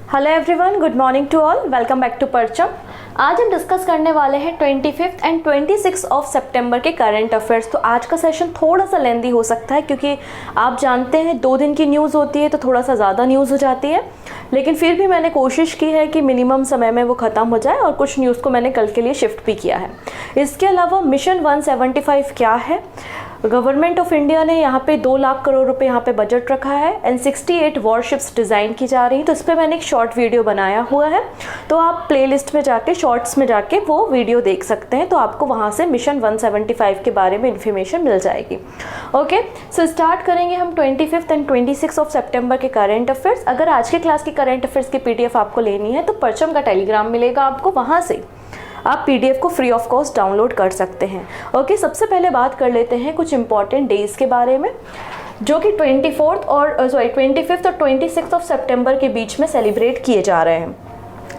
Hello everyone, good morning to all, welcome back to Parcham. आज हम discuss करने वाले हैं 25 एंड 26 ऑफ सितंबर के करंट अफेयर्स। तो आज का सेशन थोड़ा सा लेंदी हो सकता है क्योंकि आप जानते हैं 2 दिन की न्यूज़ होती है तो थोड़ा सा ज़्यादा न्यूज़ हो जाती है, लेकिन फिर भी मैंने कोशिश की है कि मिनिमम समय में वो ख़त्म हो जाए और कुछ न्यूज़ को मैंने कल के लिए शिफ्ट भी किया है। इसके अलावा मिशन 175 क्या है, गवर्नमेंट ऑफ इंडिया ने यहाँ पे 2 लाख करोड़ रुपए यहाँ पे बजट रखा है एंड 68 वॉरशिप्स डिज़ाइन की जा रही, तो इस पर मैंने एक शॉर्ट वीडियो बनाया हुआ है, तो आप प्लेलिस्ट में जाके शॉर्ट्स में जाके वो वीडियो देख सकते हैं, तो आपको वहाँ से मिशन 175 के बारे में इन्फॉर्मेशन मिल जाएगी। ओके, सो स्टार्ट करेंगे हम 25 एंड 26 ऑफ सितंबर के करंट अफेयर्स। अगर आज के क्लास की करंट अफेयर्स की PDF आपको लेनी है तो परचम का टेलीग्राम मिलेगा आपको, वहाँ से आप PDF को फ्री ऑफ कॉस्ट डाउनलोड कर सकते हैं। ओके, सबसे पहले बात कर लेते हैं कुछ इंपॉर्टेंट डेज के बारे में जो कि 25 और 26 ऑफ सितंबर के बीच में सेलिब्रेट किए जा रहे हैं।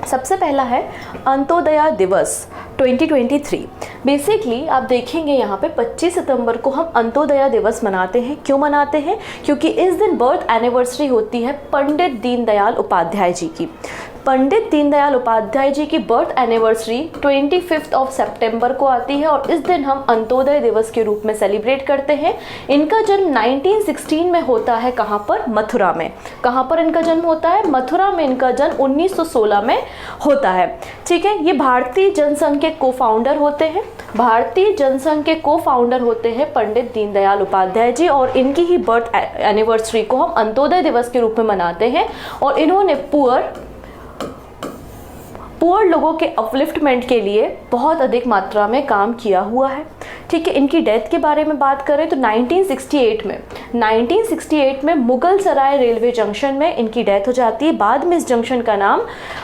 सबसे पहला है अंत्योदय दिवस 2023। बेसिकली आप देखेंगे यहाँ पे 25 सितंबर को हम अंत्योदय दिवस मनाते हैं। क्यों मनाते हैं? क्योंकि इस दिन बर्थ एनिवर्सरी होती है पंडित दीनदयाल उपाध्याय जी की। पंडित दीनदयाल उपाध्याय जी की बर्थ एनिवर्सरी 25 ऑफ सितंबर को आती है और इस दिन हम अंत्योदय दिवस के रूप में सेलिब्रेट करते हैं। इनका जन्म 1916 में होता है। कहाँ पर? मथुरा में। कहाँ पर इनका जन्म होता है? मथुरा में इनका जन्म 1916 में होता है। ठीक है, ये भारतीय जनसंघ के को-फाउंडर होते हैं। भारतीय जनसंघ के को-फाउंडर होते हैं पंडित दीनदयाल उपाध्याय जी और इनकी ही बर्थ एनिवर्सरी को हम अंत्योदय दिवस के रूप में मनाते हैं और इन्होंने पुअर लोगों के अपलिफ्टमेंट के लिए बहुत अधिक मात्रा में काम किया हुआ है। ठीक है, इनकी डेथ के बारे में बात करें तो 1968 में मुगल सराय रेलवे जंक्शन में इनकी डेथ हो जाती है। बाद में इस जंक्शन का नाम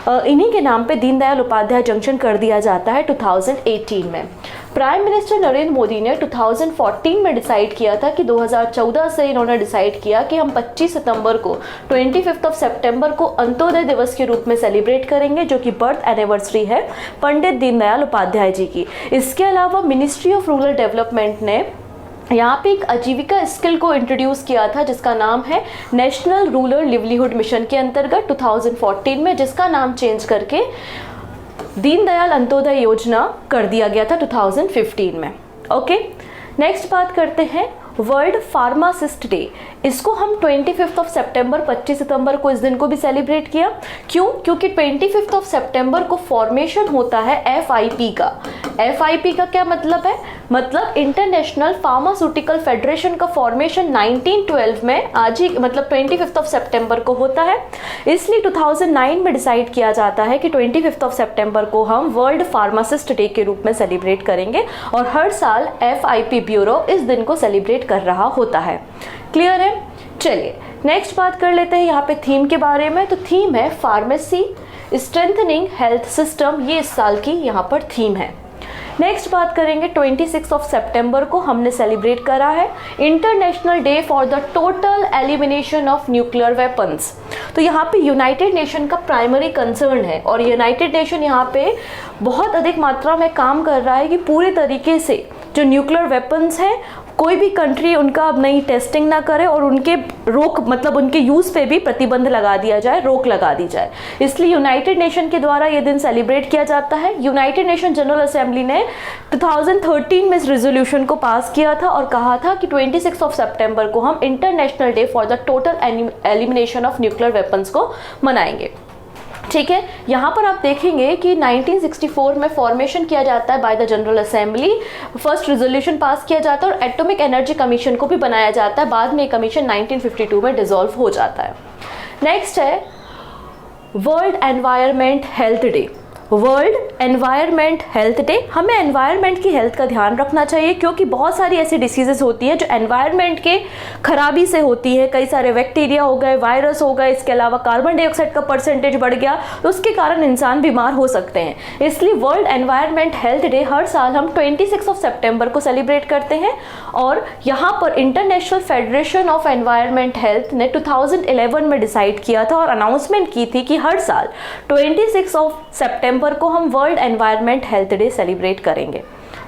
इन्हीं के नाम पे दीनदयाल उपाध्याय जंक्शन कर दिया जाता है 2018 में। प्राइम मिनिस्टर नरेंद्र मोदी ने 2014 में डिसाइड किया था कि 2014 से इन्होंने डिसाइड किया कि हम 25 सितंबर को 25 ऑफ सितंबर को अंत्योदय दिवस के रूप में सेलिब्रेट करेंगे, जो कि बर्थ एनिवर्सरी है पंडित दीनदयाल उपाध्याय जी की। इसके अलावा मिनिस्ट्री ऑफ रूरल डेवलपमेंट ने यहाँ पे एक आजीविका स्किल को इंट्रोड्यूस किया था जिसका नाम है नेशनल रूरल लिवलीहुड मिशन के अंतर्गत 2014 में, जिसका नाम चेंज करके दीनदयाल अंत्योदय योजना कर दिया गया था 2015 में। ओके, नेक्स्ट बात करते हैं वर्ल्ड फार्मासिस्ट डे। इसको हम 25 ऑफ सितंबर 25 सितंबर को इस दिन को भी सेलिब्रेट किया। क्यों? क्योंकि 25 ऑफ सितंबर को फॉर्मेशन होता है FIP का। FIP का क्या मतलब है? मतलब इंटरनेशनल फार्मास्यूटिकल फेडरेशन का फॉर्मेशन 1912 में आज ही मतलब 25 ऑफ सितंबर को होता है। इसलिए 2009 में डिसाइड किया जाता है कि 25 ऑफ सितंबर को हम वर्ल्ड फार्मासिस्ट डे के रूप में सेलिब्रेट करेंगे और हर साल FIP ब्यूरो इस दिन को सेलिब्रेट कर रहा होता है। क्लियर है? चलिए नेक्स्ट बात कर लेते हैं यहाँ पे थीम के बारे में। तो थीम है फार्मेसी स्ट्रेंथनिंग हेल्थ सिस्टम, ये इस साल की यहाँ पर थीम है। नेक्स्ट बात करेंगे 26 ऑफ सितंबर को हमने सेलिब्रेट करा है international day for the total elimination of nuclear weapons. तो यहाँ पे यूनाइटेड नेशन का प्राइमरी कंसर्न है और यूनाइटेड नेशन यहाँ पे बहुत अधिक मात्रा में काम कर रहा है कि पूरी तरीके से जो न्यूक्लियर वेपन्स हैं कोई भी कंट्री उनका अब नई टेस्टिंग ना करे और उनके उनके यूज़ पे भी प्रतिबंध लगा दिया जाए, रोक लगा दी जाए। इसलिए यूनाइटेड नेशन के द्वारा ये दिन सेलिब्रेट किया जाता है। यूनाइटेड नेशन जनरल असेंबली ने 2013 में इस रेजोल्यूशन को पास किया था और कहा था कि 26 ऑफ सितंबर को हम international day for the total elimination of nuclear weapons को मनाएंगे। ठीक है, यहाँ पर आप देखेंगे कि 1964 में फॉर्मेशन किया जाता है by the general assembly, first resolution pass किया जाता है और एटॉमिक एनर्जी कमीशन को भी बनाया जाता है। बाद में ये कमीशन 1952 में डिसॉल्व हो जाता है। नेक्स्ट है world environment health day. World environment health day, हमें एनवायरनमेंट की हेल्थ का ध्यान रखना चाहिए क्योंकि बहुत सारी ऐसी डिसीजेस होती हैं जो एनवायरनमेंट के खराबी से होती है। कई सारे बैक्टीरिया हो गए, वायरस हो गए, इसके अलावा कार्बन डाइऑक्साइड का परसेंटेज बढ़ गया तो उसके कारण इंसान बीमार हो सकते हैं। इसलिए वर्ल्ड एनवायरनमेंट हेल्थ डे हर साल हम 26 ऑफ सितंबर को सेलिब्रेट करते हैं और यहाँ पर international federation of environment health ने 2011 में डिसाइड किया था और अनाउंसमेंट की थी कि हर साल 26 ऑफ सितंबर को हम world environment health day celebrate करेंगे।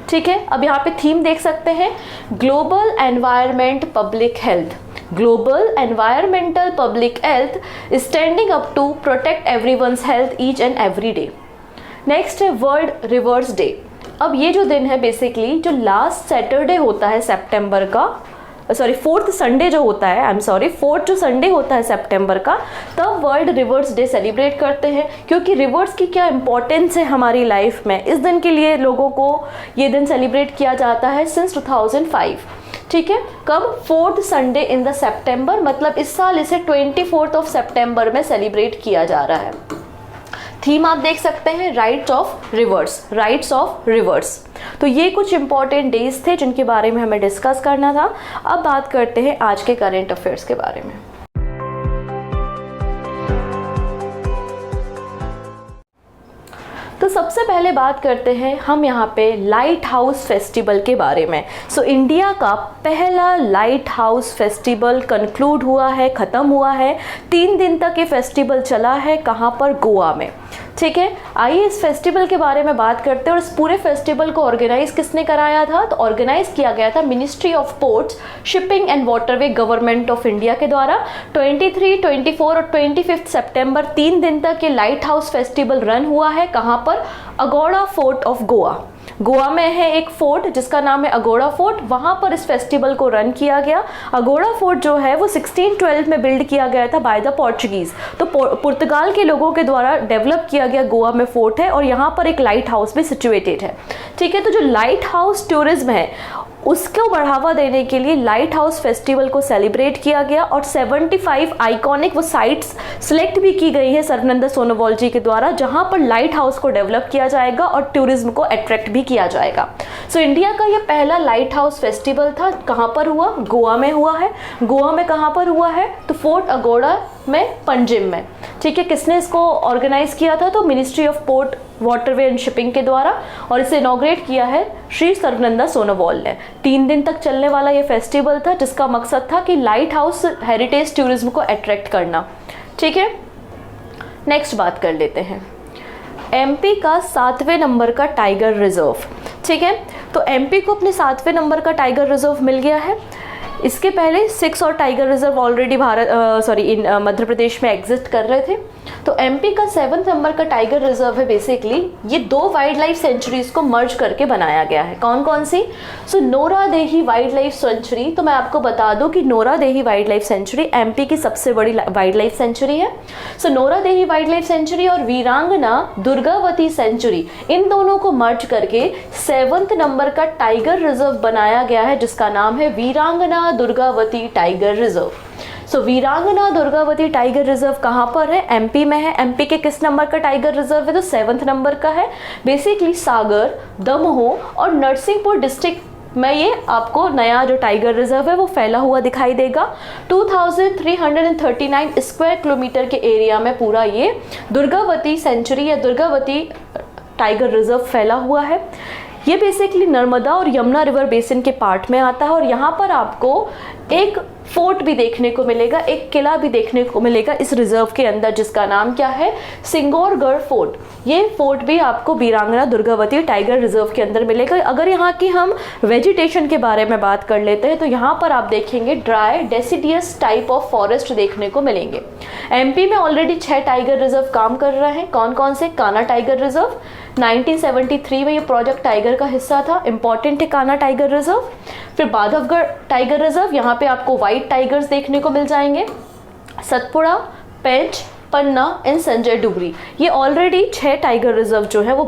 ठीक है, अब यहाँ पे थीम देख सकते हैं global environment public health. Global environmental public health standing up to protect everyone's health each and every day. Next है वर्ल्ड रिवर्स डे। अब ये जो दिन है बेसिकली जो लास्ट सैटरडे होता है सितंबर का, फोर्थ संडे जो होता है, फोर्थ जो संडे होता है सितंबर का, तब वर्ल्ड रिवर्स डे सेलिब्रेट करते हैं। क्योंकि रिवर्स की क्या इंपॉर्टेंस है हमारी लाइफ में, इस दिन के लिए लोगों को ये दिन सेलिब्रेट किया जाता है सिंस 2005। ठीक है, कब? Fourth Sunday in the September, मतलब इस साल इसे 24 ऑफ सितंबर में सेलिब्रेट किया जा रहा है। थीम आप देख सकते हैं, राइट्स ऑफ रिवर्स। तो ये कुछ इंपॉर्टेंट डेज थे जिनके बारे में हमें डिस्कस करना था। अब बात करते हैं आज के करंट अफेयर्स के बारे में। तो सबसे पहले बात करते हैं हम यहाँ पे लाइट हाउस फेस्टिवल के बारे में। इंडिया का पहला लाइट हाउस फेस्टिवल कंक्लूड हुआ है, ख़त्म हुआ है। 3 दिन तक ये फेस्टिवल चला है। कहाँ पर? गोवा में। ठीक है, आइए इस फेस्टिवल के बारे में बात करते हैं। और इस पूरे फेस्टिवल को ऑर्गेनाइज किसने कराया था? तो ऑर्गेनाइज किया गया था ministry of ports, shipping and waterway, government of India के द्वारा। 23, 24 और 25 सितंबर 3 दिन तक ये लाइट हाउस फेस्टिवल रन हुआ है। कहाँ पर? अगोड़ा फोर्ट ऑफ गोवा में है एक फोर्ट जिसका नाम है अगोड़ा फोर्ट, वहां पर इस फेस्टिवल को रन किया गया। अगोड़ा फोर्ट जो है वो 1612 में बिल्ड किया गया था बाय द पोर्चुगीज। तो पुर्तगाल के लोगों के द्वारा डेवलप किया गया गोवा में फोर्ट है और यहाँ पर एक लाइट हाउस भी सिचुएटेड है। ठीक है, तो जो लाइट हाउस टूरिज्म है उसको बढ़ावा देने के लिए लाइट हाउस फेस्टिवल को सेलिब्रेट किया गया और 75 आइकॉनिक वो साइट्स सिलेक्ट भी की गई है सर्वनंदा सोनोवाल जी के द्वारा, जहां पर लाइट हाउस को डेवलप किया जाएगा और टूरिज्म को अट्रैक्ट भी किया जाएगा। इंडिया का ये पहला लाइट हाउस फेस्टिवल था। कहाँ पर हुआ? गोवा में हुआ है। गोवा में कहाँ पर हुआ है? तो फोर्ट अगोड़ा में, पंजिम में। ठीक है, किसने इसको ऑर्गेनाइज किया था? तो ministry of port, waterway and shipping के द्वारा, और इसे इनॉग्रेट किया है श्री सर्वनंदा सोनोवाल ने। 3 दिन तक चलने वाला ये फेस्टिवल था जिसका मकसद था कि लाइट हाउस हेरिटेज टूरिज्म को अट्रैक्ट करना। ठीक है, नेक्स्ट बात कर लेते हैं एमपी का 7वें नंबर का टाइगर रिजर्व। ठीक है, तो एमपी को अपने 7वें नंबर का टाइगर रिजर्व मिल गया है। इसके पहले 6 और tiger reserve already Madhya Pradesh में एग्जिस्ट कर रहे थे। तो एमपी का 7th नंबर का टाइगर रिजर्व है बेसिकली, ये 2 वाइल्ड लाइफ सेंचुरीज को मर्ज करके बनाया गया है। कौन कौन सी? नोरादेही वाइल्ड लाइफ सेंचुरी। तो मैं आपको बता दूं कि नोरादेही वाइल्ड लाइफ सेंचुरी एमपी की सबसे बड़ी वाइल्ड लाइफ सेंचुरी है। नोरादेही वाइल्ड लाइफ सेंचुरी और वीरांगना दुर्गावती सेंचुरी, इन दोनों को मर्ज करके 7th नंबर का टाइगर रिजर्व बनाया गया है जिसका नाम है वीरांगना दुर्गावती टाइगर रिजर्व। वीरांगना दुर्गावती टाइगर रिजर्व कहाँ पर है? एमपी में है। एमपी के किस नंबर का टाइगर रिजर्व है? तो 7th नंबर का है। बेसिकली सागर, दमोह और नरसिंहपुर डिस्ट्रिक्ट में ये आपको नया जो टाइगर रिजर्व है वो फैला हुआ दिखाई देगा। 2339 स्क्वायर किलोमीटर के एरिया में पूरा ये दुर्गावती सेंचुरी या दुर्गावती टाइगर रिजर्व फैला हुआ है। ये बेसिकली नर्मदा और यमुना रिवर बेसिन के पार्ट में आता है और यहाँ पर आपको एक फोर्ट भी देखने को मिलेगा, एक किला भी देखने को मिलेगा इस रिजर्व के अंदर जिसका नाम क्या है? सिंगौरगढ़ फोर्ट। ये फोर्ट भी आपको वीरांगना दुर्गावती टाइगर रिजर्व के अंदर मिलेगा। अगर यहाँ की हम वेजिटेशन के बारे में बात कर लेते हैं तो यहाँ पर आप देखेंगे dry deciduous type of forest देखने को मिलेंगे। एमपी में ऑलरेडी 6 टाइगर रिजर्व काम कर रहे हैं। कौन कौन से? कान्हा टाइगर रिजर्व 1973 में ये प्रोजेक्ट टाइगर का हिस्सा था, इंपॉर्टेंट है कान्हा टाइगर रिजर्व। फिर बांधवगढ़ टाइगर रिजर्व, यहाँ पे आपको व्हाइट टाइगर्स देखने को मिल जाएंगे। सतपुड़ा, पेंच, पन्ना एंड संजय डुगरी, ये ऑलरेडी 6 टाइगर रिजर्व जो है वो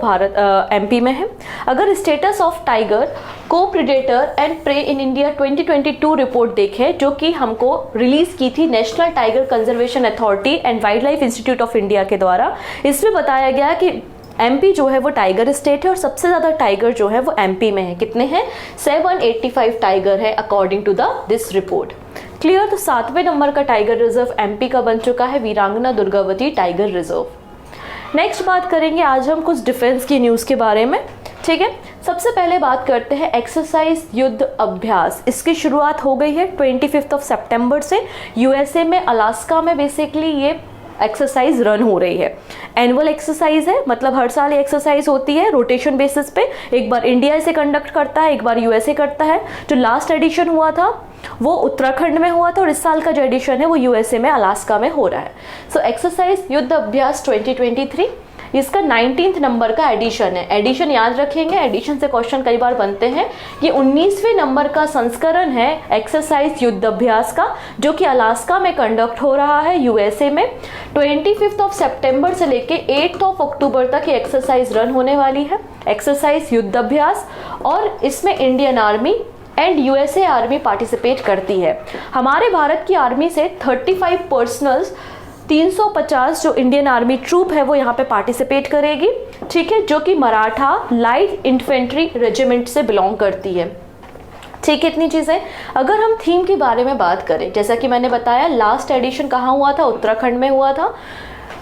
एमपी में है। अगर स्टेटस ऑफ टाइगर को predator and prey in India 2022 report देखें जो कि हमको रिलीज की थी national tiger conservation authority and wild life institute of India के द्वारा, इसमें बताया गया कि एमपी जो है वो टाइगर स्टेट है और सबसे ज़्यादा टाइगर जो है वो एमपी में है। कितने हैं? 785 टाइगर है according to this report. Clear? तो 7वें नंबर का टाइगर रिजर्व एमपी का बन चुका है वीरांगना दुर्गावती टाइगर रिजर्व। नेक्स्ट बात करेंगे आज हम कुछ डिफेंस की न्यूज़ के बारे में। ठीक है, सबसे पहले बात करते हैं एक्सरसाइज युद्ध अभ्यास। इसकी शुरुआत हो गई है 25 सितंबर से यूएसए में अलास्का में बेसिकली ये एक्सरसाइज रन हो रही है। एनुअल एक्सरसाइज है, मतलब हर साल ये एक्सरसाइज होती है रोटेशन बेसिस पे। एक बार इंडिया इसे कंडक्ट करता है, एक बार यूएसए करता है। जो लास्ट एडिशन हुआ था वो उत्तराखंड में हुआ था और इस साल का जो एडिशन है वो यूएसए में अलास्का में हो रहा है। सो एक्सरसाइज युद्ध अभ्यास 2023 इसका 19th नंबर का एडिशन है। एडिशन याद रखेंगे, एडिशन से क्वेश्चन कई बार बनते हैं। ये 19वें नंबर का संस्करण है एक्सरसाइज युद्ध अभ्यास का, जो कि अलास्का में कंडक्ट हो रहा है यूएसए में। 25 सितंबर से लेके 8 अक्टूबर तक ये एक्सरसाइज रन होने वाली है, एक्सरसाइज युद्ध अभ्यास। और इसमें Indian army and USA army participate करती है। हमारे भारत की आर्मी से 35 पर्सनल्स 350 जो इंडियन आर्मी ट्रूप है वो यहाँ पे पार्टिसिपेट करेगी, ठीक है, जो कि मराठा लाइट इन्फेंट्री रेजिमेंट से बिलोंग करती है। ठीक है, इतनी चीज़ें। अगर हम थीम के बारे में बात करें, जैसा कि मैंने बताया लास्ट एडिशन कहाँ हुआ था, उत्तराखंड में हुआ था।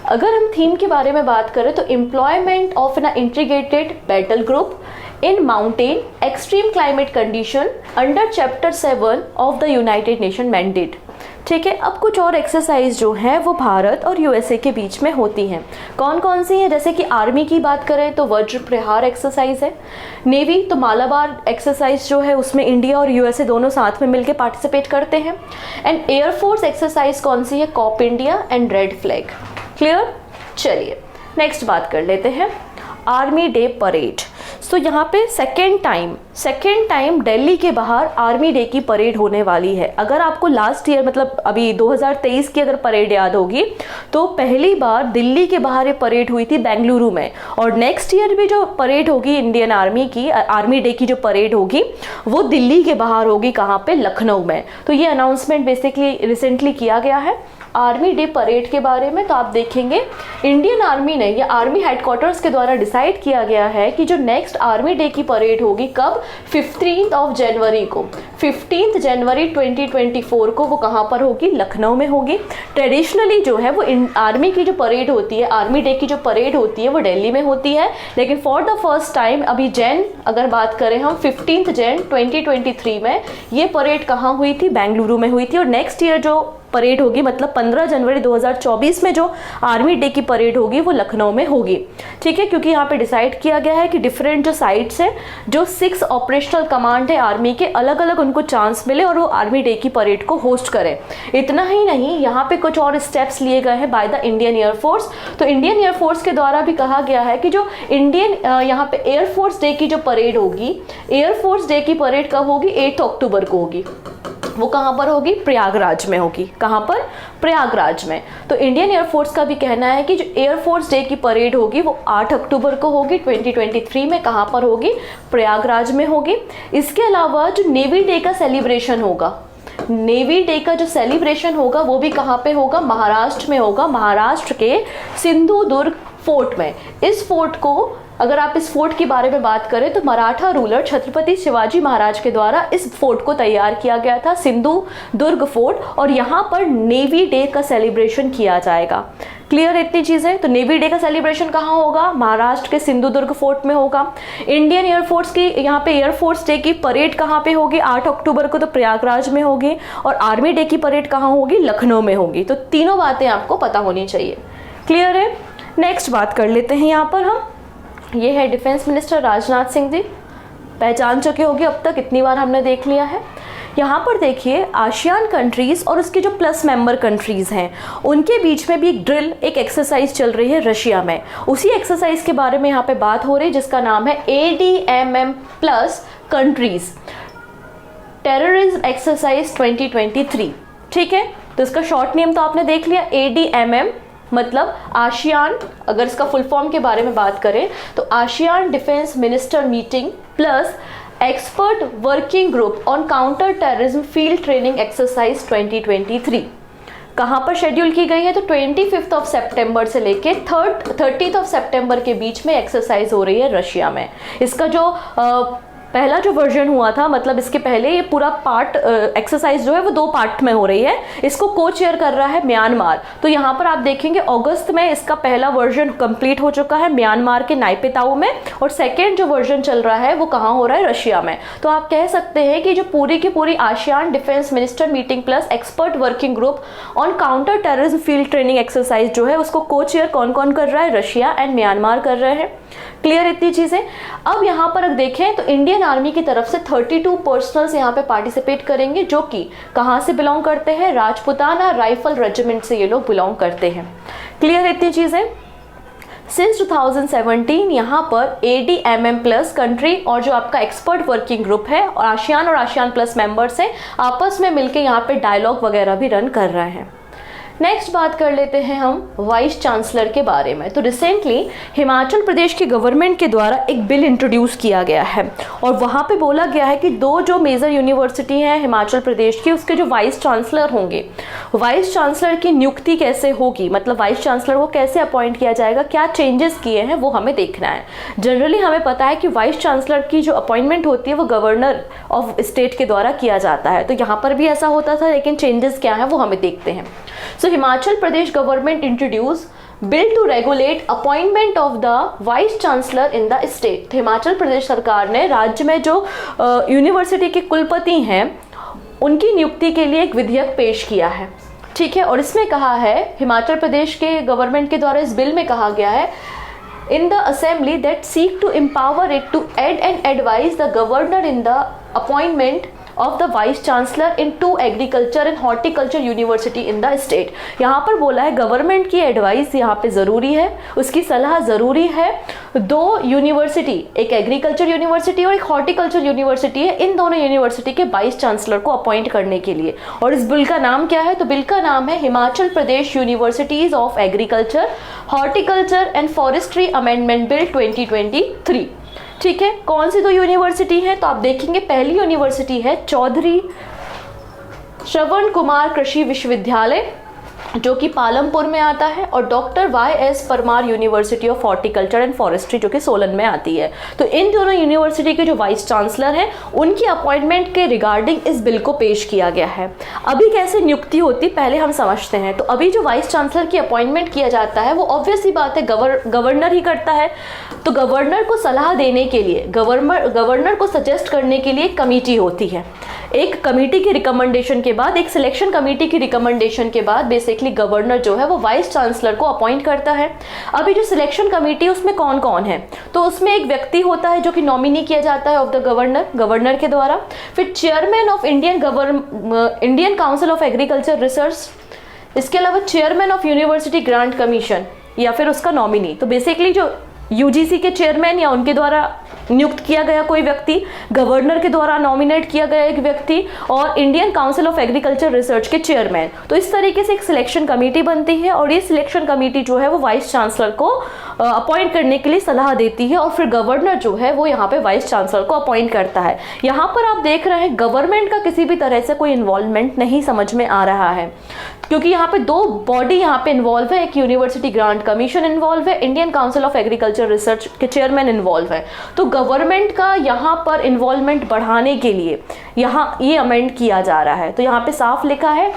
अगर हम थीम के बारे में बात करें तो employment of an integrated battle group in mountain extreme climate condition under chapter 7 of the United nation mandate. ठीक है, अब कुछ और एक्सरसाइज जो हैं वो भारत और यूएसए के बीच में होती हैं। कौन कौन सी हैं? जैसे कि आर्मी की बात करें तो वज्र प्रहार एक्सरसाइज है। नेवी तो मालाबार एक्सरसाइज जो है उसमें इंडिया और यूएसए दोनों साथ में मिलकर पार्टिसिपेट करते हैं। एंड एयरफोर्स एक्सरसाइज कौन सी है? Cope India and Red Flag. Clear? चलिए नेक्स्ट बात कर लेते हैं, आर्मी डे परेड। सो यहाँ पे सेकेंड टाइम दिल्ली के बाहर आर्मी डे की परेड होने वाली है। अगर आपको लास्ट ईयर मतलब अभी 2023 की अगर परेड याद होगी तो पहली बार दिल्ली के बाहर ये परेड हुई थी बेंगलुरु में, और नेक्स्ट ईयर भी जो परेड होगी इंडियन आर्मी की, आर्मी डे की जो परेड होगी वो दिल्ली के बाहर होगी। कहाँ पे? लखनऊ में। तो ये अनाउंसमेंट बेसिकली रिसेंटली किया गया है आर्मी डे परेड के बारे में। तो आप देखेंगे इंडियन आर्मी ने या आर्मी हेडक्वार्टर्स के द्वारा डिसाइड किया गया है कि जो नेक्स्ट आर्मी डे की परेड होगी कब? 15 जनवरी को, 15 जनवरी 2024 को वो कहाँ पर होगी? लखनऊ में होगी। ट्रेडिशनली जो है वो आर्मी की जो परेड होती है, आर्मी डे की जो परेड होती है वो दिल्ली में होती है, लेकिन फॉर द फर्स्ट टाइम अभी अगर बात करें हम 15 जन 2023 में ये परेड कहाँ हुई थी? बेंगलुरु में हुई थी। और नेक्स्ट ईयर जो परेड होगी मतलब 15 जनवरी 2024 में जो आर्मी डे की परेड होगी वो लखनऊ में होगी। ठीक है, क्योंकि यहाँ पे डिसाइड किया गया है कि डिफरेंट जो साइट्स है, जो 6 ऑपरेशनल कमांड है आर्मी के, अलग अलग उनको चांस मिले और वो आर्मी डे की परेड को होस्ट करें। इतना ही नहीं, यहाँ पे कुछ और स्टेप्स लिए गए हैं बाय द इंडियन एयरफोर्स। तो इंडियन एयरफोर्स के द्वारा भी कहा गया है कि जो इंडियन यहाँ पे एयरफोर्स डे की जो परेड होगी, एयरफोर्स डे की परेड कब होगी? 8 अक्टूबर को होगी। वो कहाँ पर होगी? प्रयागराज में होगी। कहाँ पर? प्रयागराज में। तो इंडियन एयरफोर्स का भी कहना है कि जो एयरफोर्स डे की परेड होगी वो 8 अक्टूबर को होगी 2023 में। कहाँ पर होगी? प्रयागराज में होगी। इसके अलावा जो नेवी डे का सेलिब्रेशन होगा, नेवी डे का जो सेलिब्रेशन होगा वो भी कहाँ पे होगा? महाराष्ट्र में होगा, महाराष्ट्र के सिंधुदुर्ग फोर्ट में। इस फोर्ट को, अगर आप इस फोर्ट के बारे में बात करें तो मराठा रूलर छत्रपति शिवाजी महाराज के द्वारा इस फोर्ट को तैयार किया गया था, सिंधुदुर्ग फोर्ट, और यहाँ पर नेवी डे का सेलिब्रेशन किया जाएगा। क्लियर इतनी चीजें? तो नेवी डे का सेलिब्रेशन कहाँ होगा? महाराष्ट्र के सिंधुदुर्ग फोर्ट में होगा। इंडियन एयरफोर्स की यहाँ पे एयरफोर्स डे की परेड कहाँ पे होगी? 8 अक्टूबर को तो प्रयागराज में होगी, और आर्मी डे की परेड कहाँ होगी? लखनऊ में होगी। तो तीनों बातें आपको पता होनी चाहिए। क्लियर है? नेक्स्ट बात कर लेते हैं यहाँ पर हम, ये है डिफेंस मिनिस्टर राजनाथ सिंह जी। पहचान चुके होंगे अब तक, इतनी बार हमने देख लिया है। यहाँ पर देखिए आसियान कंट्रीज़ और उसके जो प्लस मेंबर कंट्रीज़ हैं उनके बीच में भी एक ड्रिल, एक एक्सरसाइज चल रही है रशिया में। उसी एक्सरसाइज के बारे में यहाँ पे बात हो रही है जिसका नाम है ADMM plus countries terrorism exercise 2023। ठीक है, तो इसका शॉर्ट नेम तो आपने देख लिया, ADMM मतलब आसियान। अगर इसका फुल फॉर्म के बारे में बात करें तो ASEAN defence minister meeting plus expert working group on counter terrorism field training exercise 2023 कहाँ पर शेड्यूल की गई है? तो 25 सितंबर से लेके 30 सितंबर के बीच में एक्सरसाइज हो रही है रशिया में। इसका जो पहला जो वर्जन हुआ था, मतलब इसके पहले ये पूरा पार्ट एक्सरसाइज जो है वो 2 पार्ट में हो रही है, इसको को चेयर कर रहा है म्यांमार। तो यहाँ पर आप देखेंगे अगस्त में इसका पहला वर्जन कंप्लीट हो चुका है म्यांमार के नाइपिताऊ में, और सेकेंड जो वर्जन चल रहा है वो कहाँ हो रहा है, रशिया में। तो आप कह सकते हैं कि जो पूरी की पूरी ASEAN defence minister meeting plus expert working group on counter terrorism field training exercise जो है उसको को चेयर कौन कौन कर रहा है, रशिया एंड म्यांमार कर रहे हैं। क्लियर इतनी चीजें। अब यहाँ पर अगर देखें तो इंडियन आर्मी की तरफ से 32 पर्सनल्स यहाँ पे पार्टिसिपेट करेंगे, जो कि कहाँ से बिलोंग करते हैं, राजपुताना राइफल रेजिमेंट से ये लोग बिलोंग करते हैं। क्लियर इतनी चीजें। सिंस 2017 यहाँ पर ADMM प्लस कंट्री और जो आपका एक्सपर्ट वर्किंग ग्रुप है और आसियान प्लस मेंबर्स हैं, आपस में मिलकर यहाँ पे डायलॉग वगैरह भी रन कर रहे हैं। नेक्स्ट बात कर लेते हैं हम वाइस चांसलर के बारे में। तो रिसेंटली हिमाचल प्रदेश की गवर्नमेंट के द्वारा एक बिल इंट्रोड्यूस किया गया है और वहाँ पे बोला गया है कि 2 जो मेजर यूनिवर्सिटी हैं हिमाचल प्रदेश की, उसके जो वाइस चांसलर होंगे, वाइस चांसलर की नियुक्ति कैसे होगी, मतलब वाइस चांसलर को कैसे अपॉइंट किया जाएगा, क्या चेंजेस किए हैं वो हमें देखना है। जनरली हमें पता है कि वाइस चांसलर की जो अपॉइंटमेंट होती है वो गवर्नर ऑफ स्टेट के द्वारा किया जाता है, तो यहाँ पर भी ऐसा होता था, लेकिन चेंजेस क्या है वो हमें देखते हैं। Himachal Pradesh government introduce bill to regulate appointment of the vice chancellor in the state. Himachal Pradesh सरकार ने राज्य में जो यूनिवर्सिटी के कुलपति हैं उनकी नियुक्ति के लिए एक विधेयक पेश किया है, ठीक है। और इसमें कहा है, हिमाचल प्रदेश के गवर्नमेंट के द्वारा इस बिल में कहा गया है, in the assembly that seek to empower it to aid and advise the governor in the appointment of the vice chancellor in 2 agriculture and horticulture university in the state। यहाँ पर बोला है गवर्नमेंट की advice यहाँ पे ज़रूरी है, उसकी सलाह ज़रूरी है। 2 यूनिवर्सिटी, एक एग्रीकल्चर यूनिवर्सिटी और एक हॉर्टिकल्चर यूनिवर्सिटी है, इन दोनों यूनिवर्सिटी के वाइस चांसलर को अपॉइंट करने के लिए। और इस बिल का नाम क्या है, तो बिल का नाम है Himachal Pradesh universities of agriculture, horticulture and forestry amendment bill 2023। ठीक है। कौन सी 2 यूनिवर्सिटी है, तो आप देखेंगे पहली यूनिवर्सिटी है चौधरी श्रवण कुमार कृषि विश्वविद्यालय जो कि पालमपुर में आता है, और doctor YS Parmar university of horticulture and forestry जो कि सोलन में आती है। तो इन दोनों यूनिवर्सिटी के जो वाइस चांसलर हैं उनकी अपॉइंटमेंट के रिगार्डिंग इस बिल को पेश किया गया है। अभी कैसे नियुक्ति होती पहले हम समझते हैं। तो अभी जो वाइस चांसलर की अपॉइंटमेंट किया जाता है वो ऑब्वियस सी बात है गवर्नर ही करता है। तो गवर्नर को सलाह देने के लिए, गवर्नर को सजेस्ट करने के लिए एक कमेटी होती है। एक कमेटी की रिकमेंडेशन के बाद, एक सिलेक्शन कमेटी की रिकमेंडेशन के बाद बेसिकली गवर्नर जो है वो वाइस चांसलर को अपॉइंट करता है। अभी जो सिलेक्शन कमेटी है उसमें कौन कौन है, तो उसमें एक व्यक्ति होता है जो कि नॉमिनी किया जाता है ऑफ द गवर्नर के द्वारा। फिर chairman of Indian council of agriculture research, इसके अलावा chairman of university grant commission या फिर उसका नॉमिनी। तो बेसिकली जो UGC के चेयरमैन या उनके द्वारा नियुक्त किया गया कोई व्यक्ति, गवर्नर के द्वारा नॉमिनेट किया गया एक व्यक्ति, और Indian council of agriculture research के चेयरमैन। तो इस तरीके से एक सिलेक्शन कमेटी बनती है और ये सिलेक्शन कमेटी जो है वो वाइस चांसलर को अपॉइंट करने के लिए सलाह देती है, और फिर गवर्नर जो है वो यहाँ पे वाइस चांसलर को अपॉइंट करता है। यहाँ पर आप देख रहे हैं गवर्नमेंट का किसी भी तरह से कोई इन्वॉल्वमेंट नहीं समझ में आ रहा है, क्योंकि यहाँ पे 2 बॉडी यहाँ पे इन्वॉल्व है, एक यूनिवर्सिटी ग्रांट कमीशन इन्वॉल्व है, Indian council of agriculture research के चेयरमैन इन्वॉल्व है। तो गवर्नमेंट का यहाँ पर इन्वॉल्वमेंट बढ़ाने के लिए यहाँ ये अमेंड किया जा रहा है। तो यहाँ पे साफ लिखा है,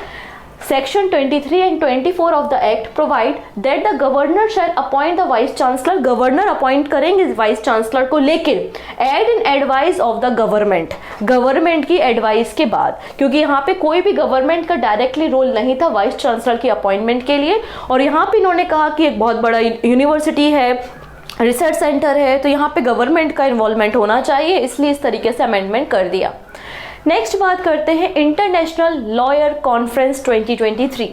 section 23 and 24 of the act provide that the governor shall appoint the vice chancellor. Governor appoint करेंगे वाइस चांसलर को, लेकिन aid in advice of the government की एडवाइस के बाद, क्योंकि यहाँ पे कोई भी गवर्नमेंट का डायरेक्टली रोल नहीं था वाइस चांसलर की अपॉइंटमेंट के लिए। और यहाँ पे इन्होंने कहा कि एक बहुत बड़ा यूनिवर्सिटी है, रिसर्च सेंटर है, तो यहाँ पे गवर्नमेंट का इन्वॉल्वमेंट होना चाहिए, इसलिए इस तरीके से अमेंडमेंट कर दिया। नेक्स्ट बात करते हैं international lawyer conference 2023।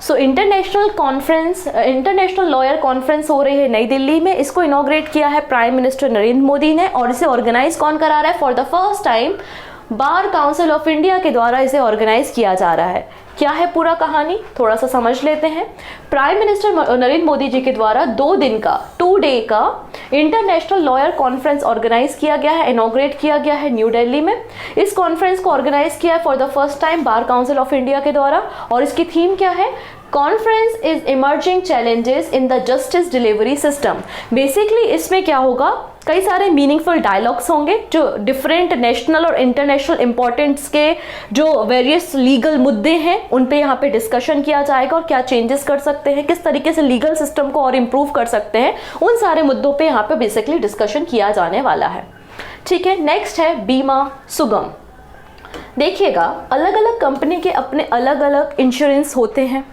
So international lawyer conference हो रही है नई दिल्ली में। इसको इनॉग्रेट किया है प्राइम मिनिस्टर नरेंद्र मोदी ने, और इसे ऑर्गेनाइज कौन करा रहा है, for the first time bar council of India के द्वारा इसे ऑर्गेनाइज किया जा रहा है। क्या है पूरा कहानी, थोड़ा सा समझ लेते हैं। प्राइम मिनिस्टर नरेंद्र मोदी जी के द्वारा 2 दिन का 2 डे का इंटरनेशनल लॉयर कॉन्फ्रेंस ऑर्गेनाइज किया गया है, इनॉग्रेट किया गया है न्यू दिल्ली में। इस कॉन्फ्रेंस को ऑर्गेनाइज किया है for the first time bar council of India के द्वारा, और इसकी थीम क्या है, conference is emerging challenges in the justice delivery system. Basically इसमें क्या होगा, कई सारे मीनिंगफुल डायलॉग्स होंगे जो डिफरेंट नेशनल और इंटरनेशनल इंपॉर्टेंस के जो वेरियस लीगल मुद्दे हैं उन पे यहाँ पे डिस्कशन किया जाएगा, और क्या चेंजेस कर सकते हैं, किस तरीके से लीगल सिस्टम को और इम्प्रूव कर सकते हैं, उन सारे मुद्दों पे यहाँ पे बेसिकली डिस्कशन किया जाने वाला है। ठीक है, नेक्स्ट है बीमा सुगम। देखिएगा, अलग अलग कंपनी के अपने अलग अलग इंश्योरेंस होते हैं,